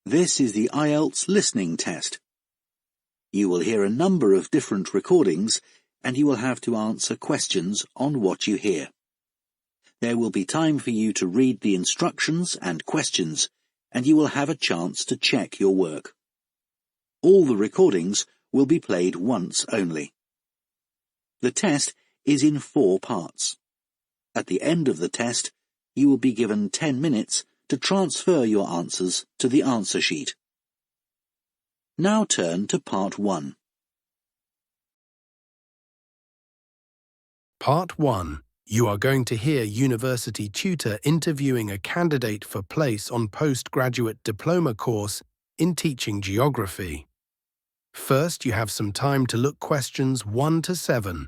This is the IELTS listening test. You will hear a number of different recordings and you will have to answer questions on what you hear. There will be time for you to read the instructions and questions and you will have a chance to check your work. All the recordings will be played once only. The test is in 4 parts. At the end of the test, you will be given 10 minutes to transfer your answers to the answer sheet. Now turn to Part 1. Part 1. You are going to hear university tutor interviewing a candidate for place on postgraduate diploma course in teaching geography. First, you have some time to look questions 1 to 7.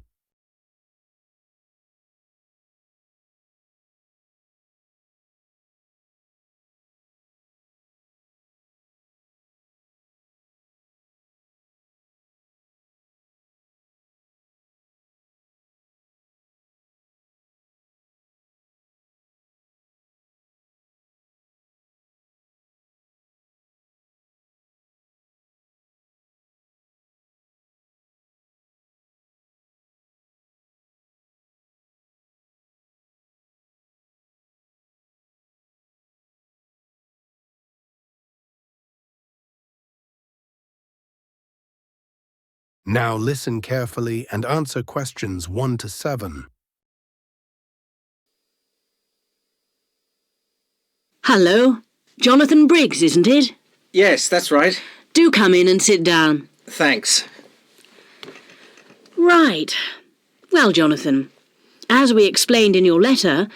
Now listen carefully and answer questions 1 to 7. Hello. Jonathan Briggs, isn't it? Yes, that's right. Do come in and sit down. Thanks. Right. Well, Jonathan, as we explained in your letter,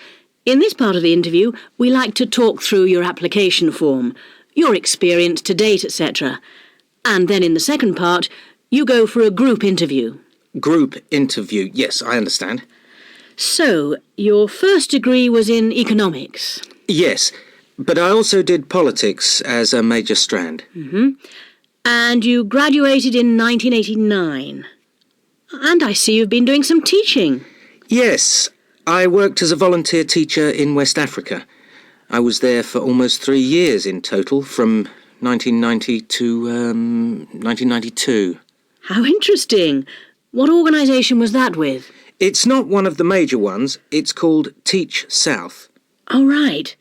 in this part of the interview, we like to talk through your application form, your experience to date, etc. And then in the second part, you go for a group interview. Group interview. Yes, I understand. So, your first degree was in economics? Yes, but I also did politics as a major strand. And you graduated in 1989. And I see you've been doing some teaching. Yes, I worked as a volunteer teacher in West Africa. I was there for almost 3 years in total, from 1990 to 1992. How interesting. What organisation was that with? It's not one of the major ones. It's called Teach South. Oh, right.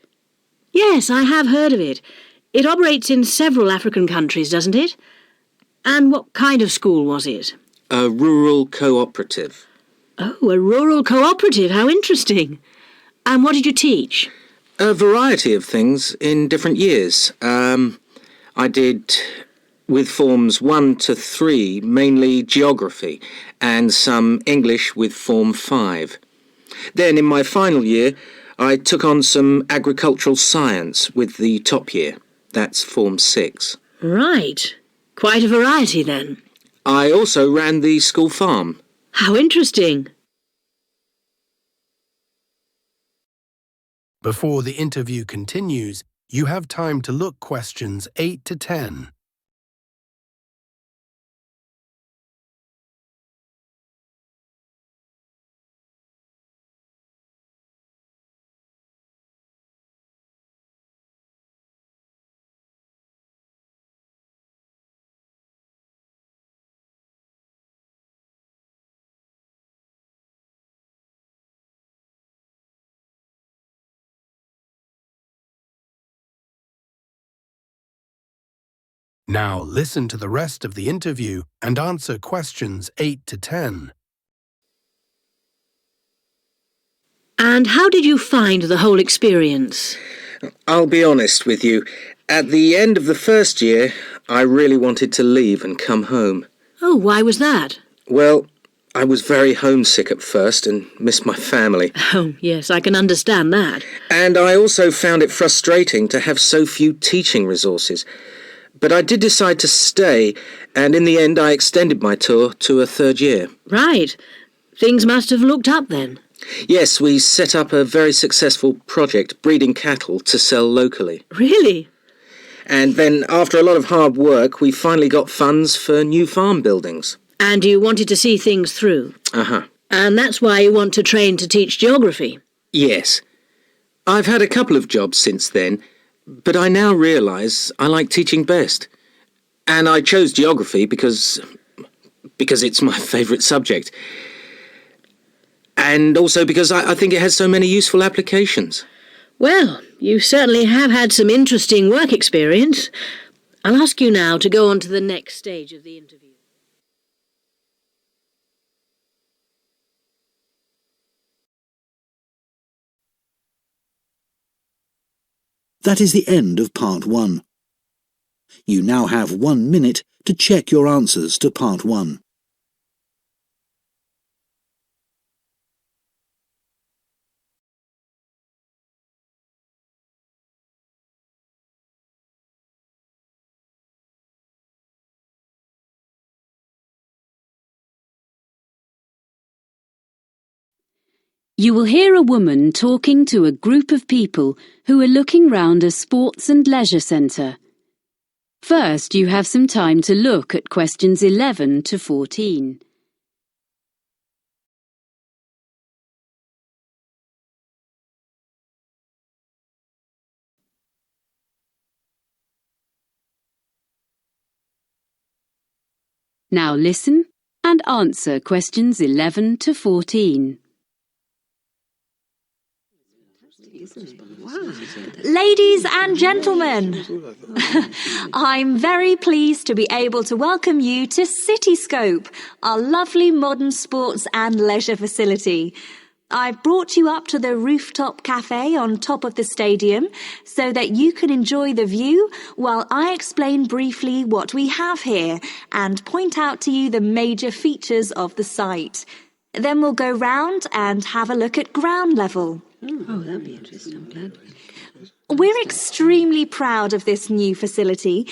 Yes, I have heard of it. It operates in several African countries, doesn't it? And what kind of school was it? A rural cooperative. Oh, a rural cooperative. How interesting. And what did you teach? A variety of things in different years. I did, with forms 1 to 3, mainly geography, and some English with form 5. Then in my final year, I took on some agricultural science with the top year. That's form 6. Right. Quite a variety then. I also ran the school farm. How interesting. Before the interview continues, you have time to look questions 8 to 10. Now listen to the rest of the interview and answer questions 8 to 10. And how did you find the whole experience? I'll be honest with you. At the end of the first year, I really wanted to leave and come home. Oh, why was that? Well, I was very homesick at first and missed my family. Oh, yes, I can understand that. And I also found it frustrating to have so few teaching resources. But I did decide to stay, and in the end I extended my tour to a 3rd year. Right. Things must have looked up then. Yes, we set up a very successful project breeding cattle to sell locally. Really? And then, after a lot of hard work, we finally got funds for new farm buildings. And you wanted to see things through? Uh-huh. And that's why you want to train to teach geography? Yes. I've had a couple of jobs since then, but I now realise I like teaching best. And I chose geography because it's my favourite subject. And also because I think it has so many useful applications. Well, you certainly have had some interesting work experience. I'll ask you now to go on to the next stage of the interview. That is the end of Part 1. You now have 1 minute to check your answers to Part 1. You will hear a woman talking to a group of people who are looking round a sports and leisure centre. First, you have some time to look at questions 11 to 14. Now listen and answer questions 11 to 14. Ladies and gentlemen, I'm very pleased to be able to welcome you to Cityscope, our lovely modern sports and leisure facility. I've brought you up to the rooftop cafe on top of the stadium so that you can enjoy the view while I explain briefly what we have here and point out to you the major features of the site. Then we'll go round and have a look at ground level. Oh, that'd be interesting. I'm glad. We're extremely proud of this new facility.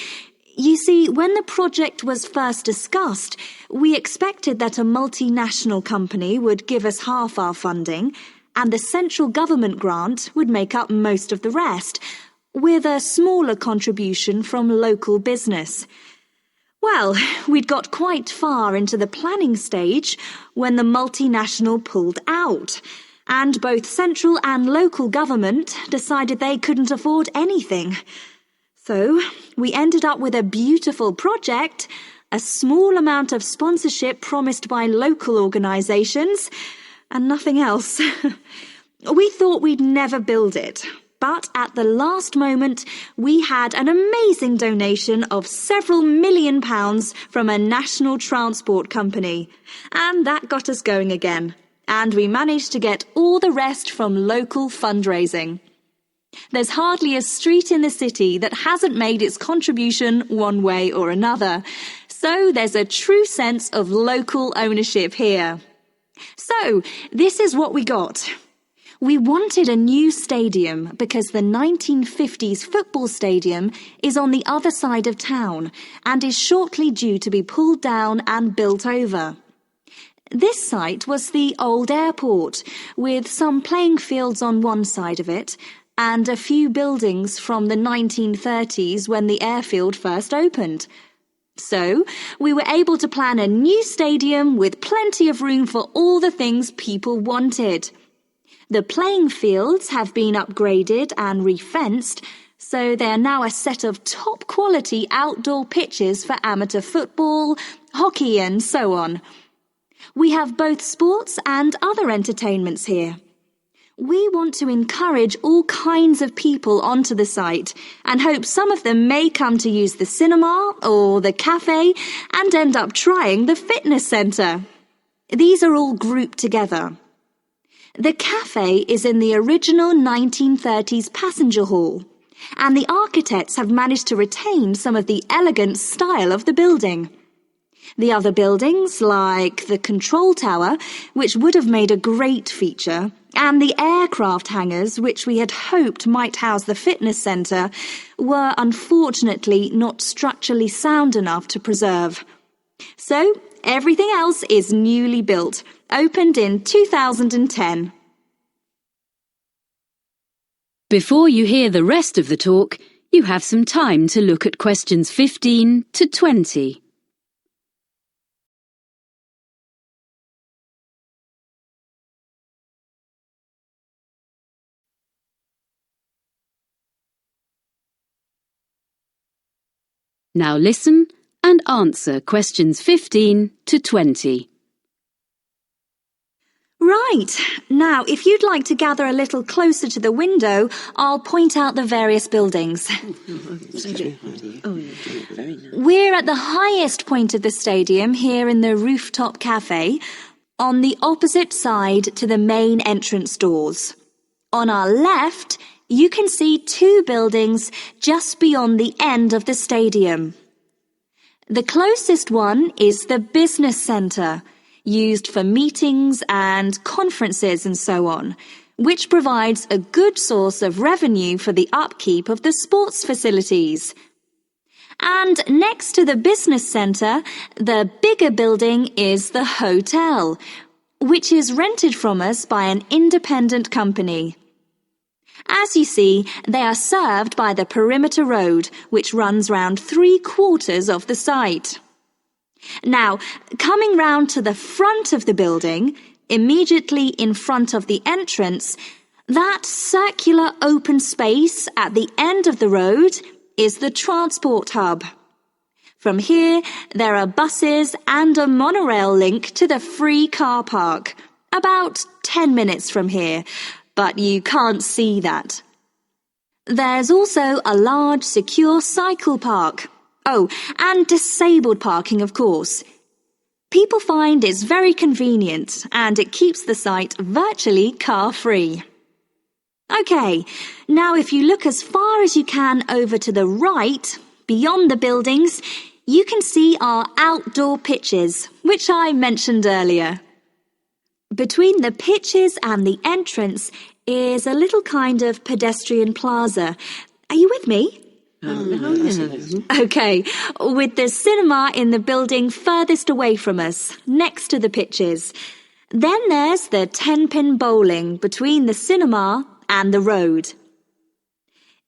You see, when the project was first discussed, we expected that a multinational company would give us half our funding and the central government grant would make up most of the rest, with a smaller contribution from local business. Well, we'd got quite far into the planning stage when the multinational pulled out, and both central and local government decided they couldn't afford anything. So, we ended up with a beautiful project, a small amount of sponsorship promised by local organisations, and nothing else. We thought we'd never build it, but at the last moment, we had an amazing donation of several £1 million from a national transport company, and that got us going again. And we managed to get all the rest from local fundraising. There's hardly a street in the city that hasn't made its contribution one way or another. So there's a true sense of local ownership here. So this is what we got. We wanted a new stadium because the 1950s football stadium is on the other side of town and is shortly due to be pulled down and built over. This site was the old airport, with some playing fields on one side of it and a few buildings from the 1930s when the airfield first opened. So, we were able to plan a new stadium with plenty of room for all the things people wanted. The playing fields have been upgraded and refenced, so they are now a set of top-quality outdoor pitches for amateur football, hockey and so on. We have both sports and other entertainments here. We want to encourage all kinds of people onto the site and hope some of them may come to use the cinema or the cafe and end up trying the fitness centre. These are all grouped together. The cafe is in the original 1930s passenger hall, and the architects have managed to retain some of the elegant style of the building. The other buildings, like the control tower, which would have made a great feature, and the aircraft hangars, which we had hoped might house the fitness centre, were unfortunately not structurally sound enough to preserve. So, everything else is newly built, opened in 2010. Before you hear the rest of the talk, you have some time to look at questions 15 to 20. Now listen and answer questions 15 to 20. Right. Now, if you'd like to gather a little closer to the window, I'll point out the various buildings. We're at the highest point of the stadium here in the rooftop cafe, on the opposite side to the main entrance doors. On our left, you can see two buildings just beyond the end of the stadium. The closest one is the business centre, used for meetings and conferences and so on, which provides a good source of revenue for the upkeep of the sports facilities. And next to the business centre, the bigger building is the hotel, which is rented from us by an independent company. As you see, they are served by the perimeter road, which runs round 3/4 of the site. Now, coming round to the front of the building, immediately in front of the entrance, that circular open space at the end of the road is the transport hub. From here, there are buses and a monorail link to the free car park, about 10 minutes from here, but you can't see that. There's also a large secure cycle park. Oh, and disabled parking, of course. People find it's very convenient and it keeps the site virtually car-free. OK, now if you look as far as you can over to the right, beyond the buildings, you can see our outdoor pitches, which I mentioned earlier. Between the pitches and the entrance is a little kind of pedestrian plaza. Are you with me? OK, with the cinema in the building furthest away from us, next to the pitches. Then there's the 10-pin bowling between the cinema and the road.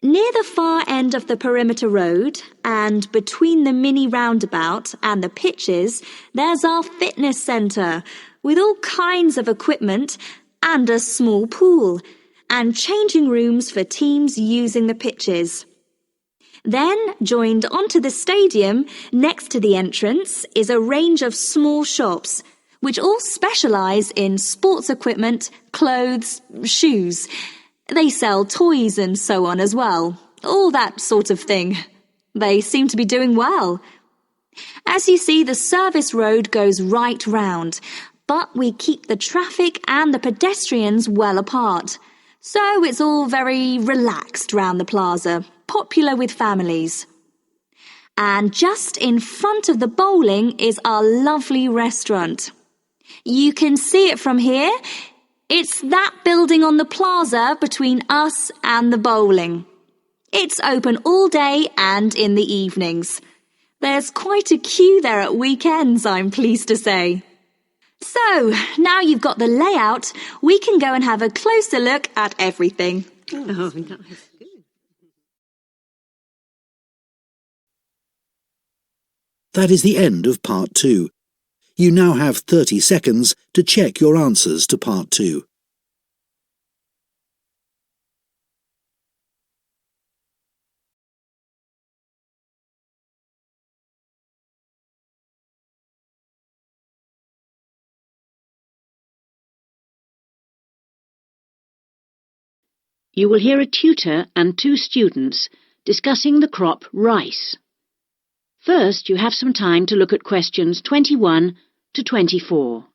Near the far end of the perimeter road, and between the mini roundabout and the pitches, there's our fitness centre, with all kinds of equipment and a small pool, and changing rooms for teams using the pitches. Then, joined onto the stadium, next to the entrance, is a range of small shops, which all specialise in sports equipment, clothes, shoes. They sell toys and so on as well, all that sort of thing. They seem to be doing well. As you see, the service road goes right round, but we keep the traffic and the pedestrians well apart. So it's all very relaxed round the plaza, popular with families. And just in front of the bowling is our lovely restaurant. You can see it from here. It's that building on the plaza between us and the bowling. It's open all day and in the evenings. There's quite a queue there at weekends, I'm pleased to say. So, now you've got the layout, we can go and have a closer look at everything. Oh, that's good. That is the end of Part 2. You now have 30 seconds to check your answers to Part 2. You will hear a tutor and two students discussing the crop rice. First, you have some time to look at questions 21 to 24.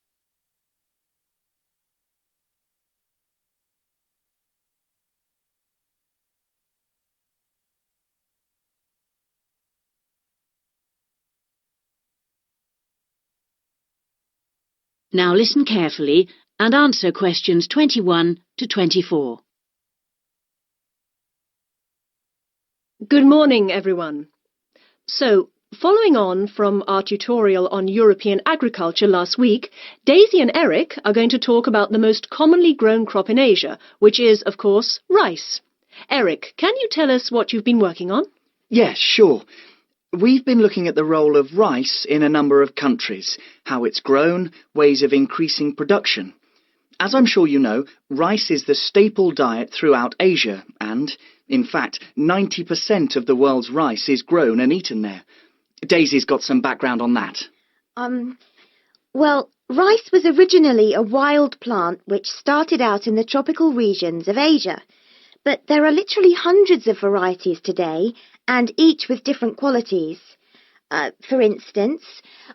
Now listen carefully and answer questions 21 to 24. Good morning, everyone. So, following on from our tutorial on European agriculture last week, Daisy and Eric are going to talk about the most commonly grown crop in Asia, which is, of course, rice. Eric, can you tell us what you've been working on? Yes, sure. We've been looking at the role of rice in a number of countries, how it's grown, ways of increasing production. As I'm sure you know, rice is the staple diet throughout Asia and, In fact, 90% of the world's rice is grown and eaten there. Daisy's got some background on that. Well, rice was originally a wild plant which started out in the tropical regions of Asia. But there are literally hundreds of varieties today, and each with different qualities. For instance,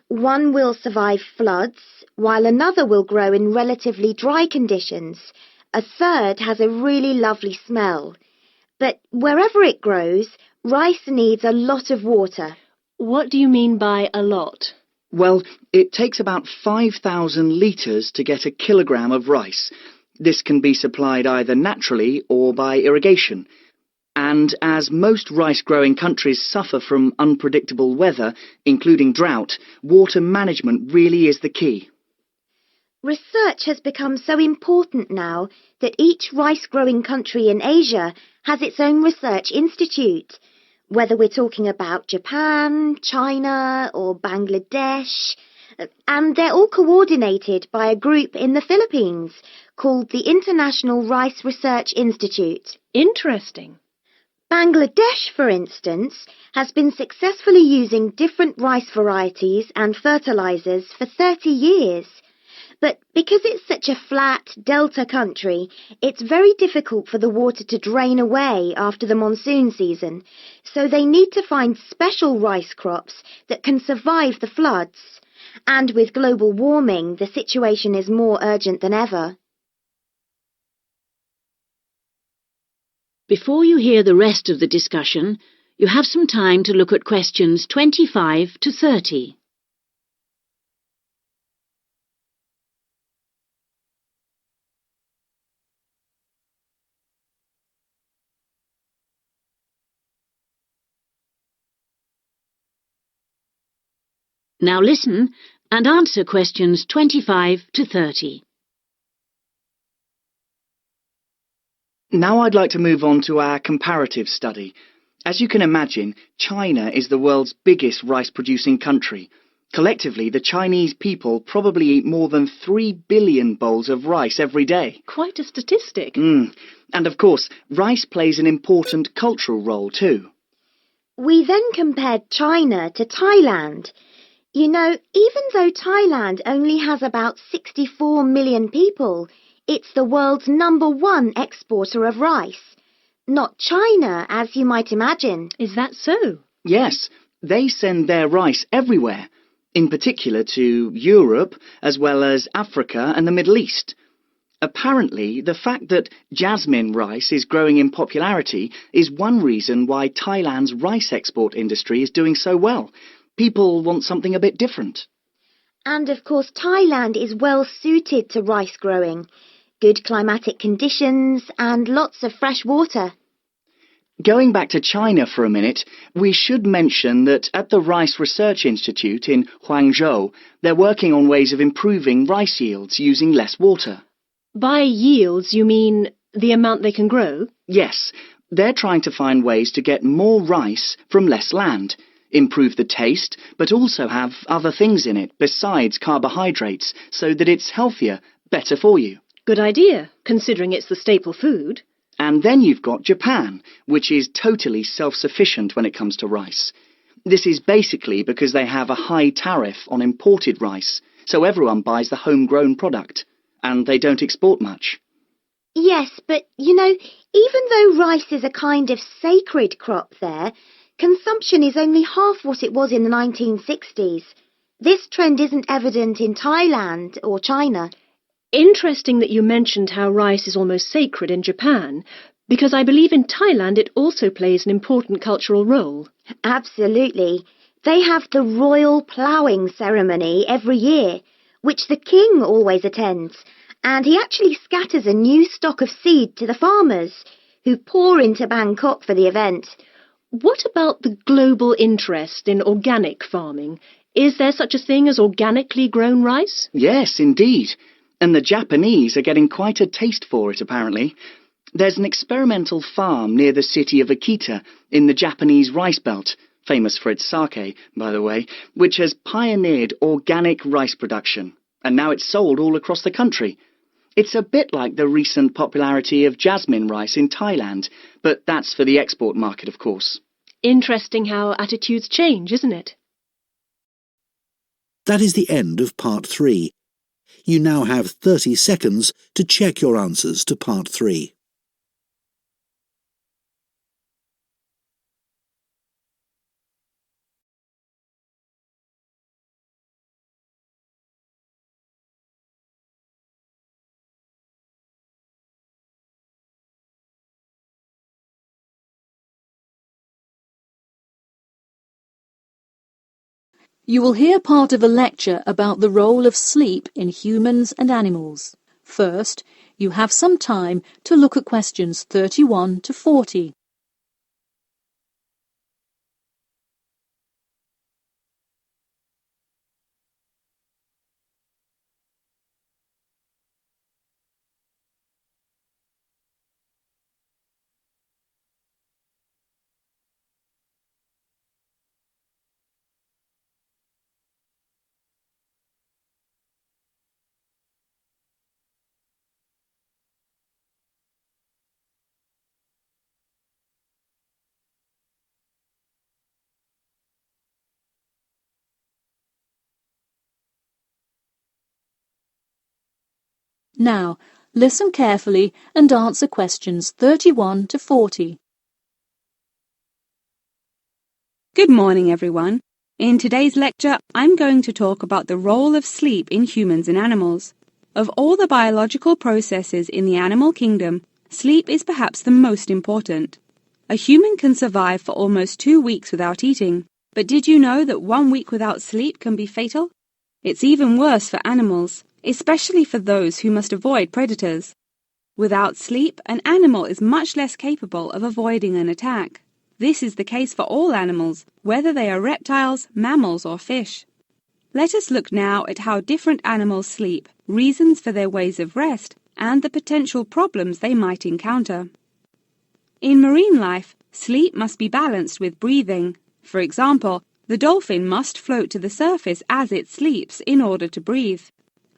one will survive floods, while another will grow in relatively dry conditions. A third has a really lovely smell. But wherever it grows, rice needs a lot of water. What do you mean by a lot? Well, it takes about 5,000 litres to get a kilogram of rice. This can be supplied either naturally or by irrigation. And as most rice-growing countries suffer from unpredictable weather, including drought, water management really is the key. Research has become so important now that each rice-growing country in Asia has its own research institute. Whether we're talking about Japan, China or Bangladesh, and they're all coordinated by a group in the Philippines called the International Rice Research Institute. Interesting. Bangladesh, for instance, has been successfully using different rice varieties and fertilizers for 30 years. But because it's such a flat delta country, it's very difficult for the water to drain away after the monsoon season, so they need to find special rice crops that can survive the floods. And with global warming, the situation is more urgent than ever. Before you hear the rest of the discussion, you have some time to look at questions 25 to 30. Now listen and answer questions 25 to 30. Now I'd like to move on to our comparative study. As you can imagine, China is the world's biggest rice-producing country. Collectively, the Chinese people probably eat more than 3 billion bowls of rice every day. Quite a statistic. And of course, rice plays an important cultural role too. We then compared China to Thailand. You know, even though Thailand only has about 64 million people, it's the world's #1 exporter of rice. Not China, as you might imagine. Is that so? Yes, they send their rice everywhere, in particular to Europe, as well as Africa and the Middle East. Apparently, the fact that jasmine rice is growing in popularity is one reason why Thailand's rice export industry is doing so well. People want something a bit different. And of course, Thailand is well suited to rice growing. Good climatic conditions and lots of fresh water. Going back to China for a minute, we should mention that at the Rice Research Institute in Huangzhou, they're working on ways of improving rice yields using less water. By yields, you mean the amount they can grow? Yes, they're trying to find ways to get more rice from less land, improve the taste, but also have other things in it besides carbohydrates so that it's healthier, better for you. Good idea, considering it's the staple food. And then you've got Japan, which is totally self-sufficient when it comes to rice. This is basically because they have a high tariff on imported rice, so everyone buys the homegrown product, and they don't export much. Yes, but, you know, even though rice is a kind of sacred crop there, consumption is only half what it was in the 1960s. This trend isn't evident in Thailand or China. Interesting that you mentioned how rice is almost sacred in Japan, because I believe in Thailand it also plays an important cultural role. Absolutely. They have the royal ploughing ceremony every year, which the king always attends, and he actually scatters a new stock of seed to the farmers, who pour into Bangkok for the event. What about the global interest in organic farming? Is there such a thing as organically grown rice? Yes, indeed. And the Japanese are getting quite a taste for it, apparently. There's an experimental farm near the city of Akita in the Japanese rice belt, famous for its sake, by the way, which has pioneered organic rice production, and now it's sold all across the country. It's a bit like the recent popularity of jasmine rice in Thailand, but that's for the export market, of course. Interesting how attitudes change, isn't it? That is the end of Part 3. You now have 30 seconds to check your answers to Part 3. You will hear part of a lecture about the role of sleep in humans and animals. First, you have some time to look at questions 31 to 40. Now, listen carefully and answer questions 31 to 40. Good morning, everyone. In today's lecture, I'm going to talk about the role of sleep in humans and animals. Of all the biological processes in the animal kingdom, sleep is perhaps the most important. A human can survive for almost 2 weeks without eating, but did you know that 1 week without sleep can be fatal? It's even worse for animals, especially for those who must avoid predators. Without sleep, an animal is much less capable of avoiding an attack. This is the case for all animals, whether they are reptiles, mammals or fish. Let us look now at how different animals sleep, reasons for their ways of rest, and the potential problems they might encounter. In marine life, sleep must be balanced with breathing. For example, the dolphin must float to the surface as it sleeps in order to breathe.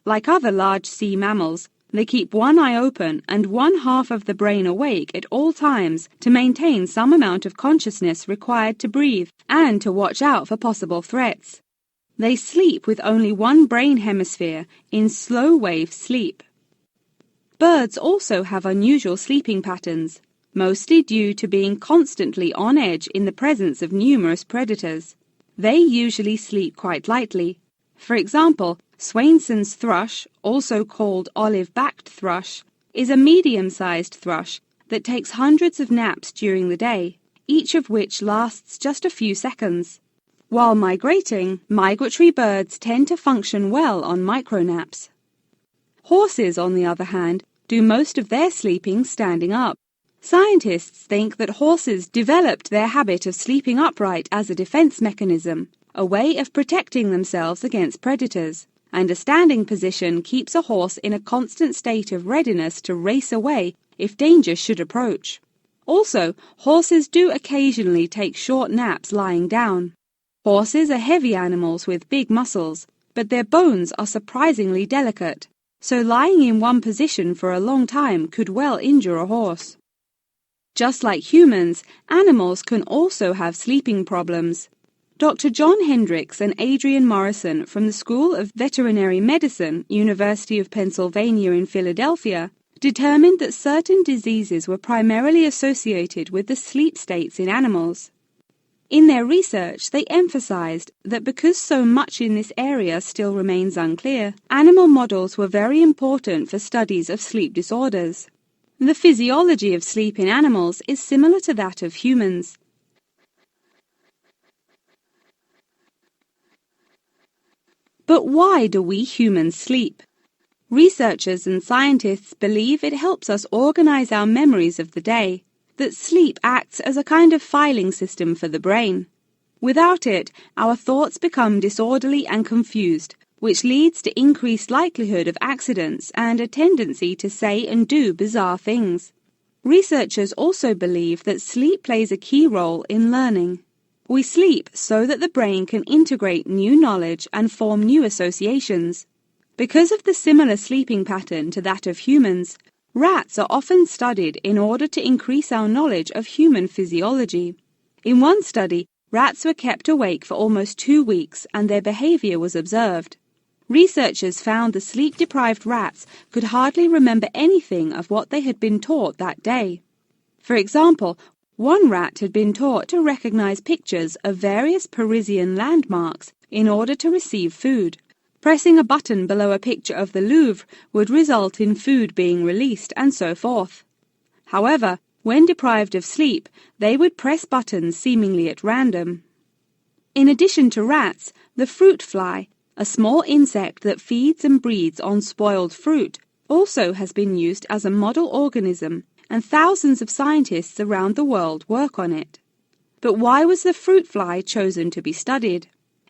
Like other large sea mammals, they keep one eye open and one half of the brain awake at all times to maintain some amount of consciousness required to breathe and to watch out for possible threats. They sleep with only one brain hemisphere in slow-wave sleep. Birds also have unusual sleeping patterns, mostly due to being constantly on edge in the presence of numerous predators. They usually sleep quite lightly. For example, Swainson's thrush, also called olive-backed thrush, is a medium-sized thrush that takes hundreds of naps during the day, each of which lasts just a few seconds. While migrating, migratory birds tend to function well on micronaps. Horses, on the other hand, do most of their sleeping standing up. Scientists think that horses developed their habit of sleeping upright as a defense mechanism, a way of protecting themselves against predators, and a standing position keeps a horse in a constant state of readiness to race away if danger should approach. Also, horses do occasionally take short naps lying down. Horses are heavy animals with big muscles, but their bones are surprisingly delicate, so lying in one position for a long time could well injure a horse. Just like humans, animals can also have sleeping problems. Dr. John Hendricks and Adrian Morrison from the School of Veterinary Medicine, University of Pennsylvania in Philadelphia, determined that certain diseases were primarily associated with the sleep states in animals. In their research, they emphasized that because so much in this area still remains unclear, animal models were very important for studies of sleep disorders. The physiology of sleep in animals is similar to that of humans. But why do we humans sleep? Researchers and scientists believe it helps us organize our memories of the day, that sleep acts as a kind of filing system for the brain. Without it, our thoughts become disorderly and confused, which leads to increased likelihood of accidents and a tendency to say and do bizarre things. Researchers also believe that sleep plays a key role in learning. We sleep so that the brain can integrate new knowledge and form new associations. Because of the similar sleeping pattern to that of humans, rats are often studied in order to increase our knowledge of human physiology. In one study, rats were kept awake for almost 2 weeks and their behavior was observed. Researchers found the sleep-deprived rats could hardly remember anything of what they had been taught that day. For example, one rat had been taught to recognize pictures of various Parisian landmarks in order to receive food. Pressing a button below a picture of the Louvre would result in food being released, and so forth. However, when deprived of sleep, they would press buttons seemingly at random. In addition to rats, the fruit fly, a small insect that feeds and breeds on spoiled fruit, also has been used as a model organism, and thousands of scientists around the world work on it. But why was the fruit fly chosen to be studied?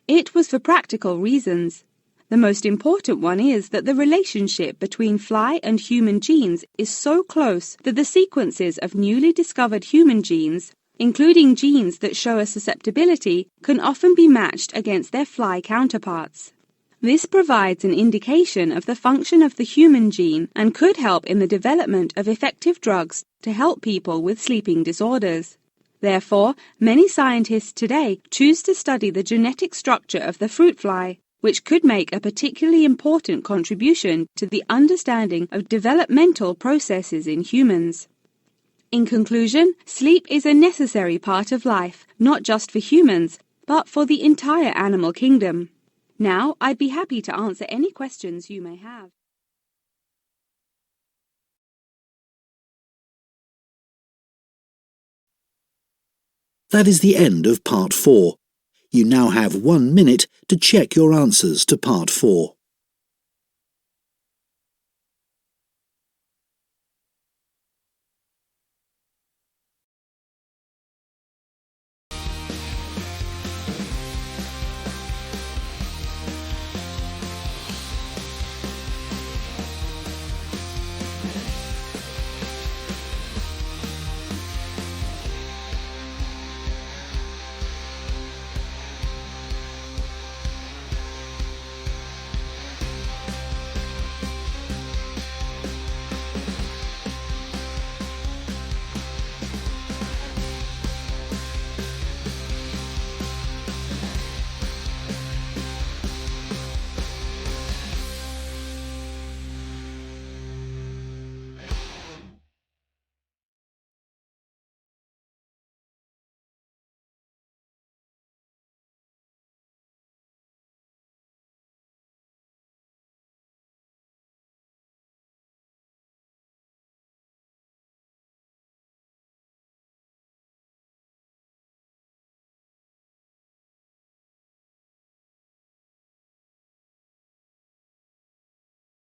It was for practical reasons. The most important one is that the relationship between fly and human genes is so close that the sequences of newly discovered human genes, including genes that show a susceptibility, can often be matched against their fly counterparts. This provides an indication of the function of the human gene and could help in the development of effective drugs to help people with sleeping disorders. Therefore, many scientists today choose to study the genetic structure of the fruit fly, which could make a particularly important contribution to the understanding of developmental processes in humans. In conclusion, sleep is a necessary part of life, not just for humans, but for the entire animal kingdom. Now, I'd be happy to answer any questions you may have. That is the end of Part 4. You now have 1 minute to check your answers to Part 4.